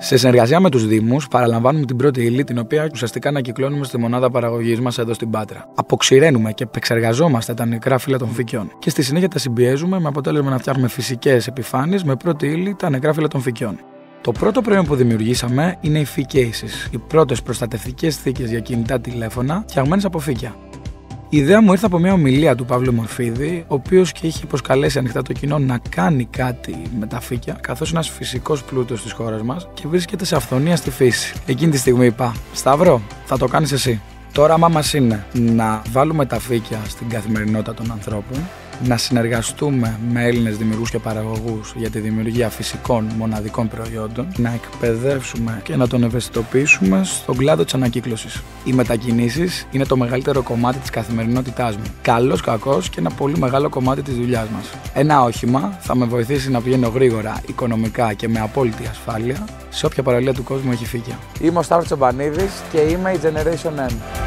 Σε συνεργασία με τους Δήμους, παραλαμβάνουμε την πρώτη ύλη, την οποία ουσιαστικά ανακυκλώνουμε στη μονάδα παραγωγής μας εδώ στην Πάτρα. Αποξηραίνουμε και επεξεργαζόμαστε τα νεκρά φύλλα των φυκιών. Και στη συνέχεια τα συμπιέζουμε με αποτέλεσμα να φτιάχνουμε φυσικές επιφάνειες με πρώτη ύλη τα νεκρά φύλλα των φυκιών. Το πρώτο προϊόν που δημιουργήσαμε είναι οι Ficases, οι πρώτες προστατευτικές θήκες για κινητά τηλέφωνα φτιαγμένες από φύκια. Η ιδέα μου ήρθε από μια ομιλία του Παύλου Μορφίδη, ο οποίος και είχε προσκαλέσει ανοιχτά το κοινό να κάνει κάτι με τα φύκια, καθώς είναι ένας φυσικός πλούτος της χώρας μας και βρίσκεται σε αυθονία στη φύση. Εκείνη τη στιγμή είπα: Σταύρο, θα το κάνεις εσύ. Το όραμά μας είναι να βάλουμε τα φύκια στην καθημερινότητα των ανθρώπων, να συνεργαστούμε με Έλληνες δημιουργούς και παραγωγούς για τη δημιουργία φυσικών μοναδικών προϊόντων, να εκπαιδεύσουμε και να τον ευαισθητοποιήσουμε στον κλάδο της ανακύκλωσης. Οι μετακινήσεις είναι το μεγαλύτερο κομμάτι της καθημερινότητάς μου. Καλός, κακός και ένα πολύ μεγάλο κομμάτι της δουλειάς μας. Ένα όχημα θα με βοηθήσει να πηγαίνω γρήγορα, οικονομικά και με απόλυτη ασφάλεια σε όποια παραλία του κόσμου έχει φύκια. Είμαι ο Σταύρος Τσομπανίδης και είμαι η Generation M.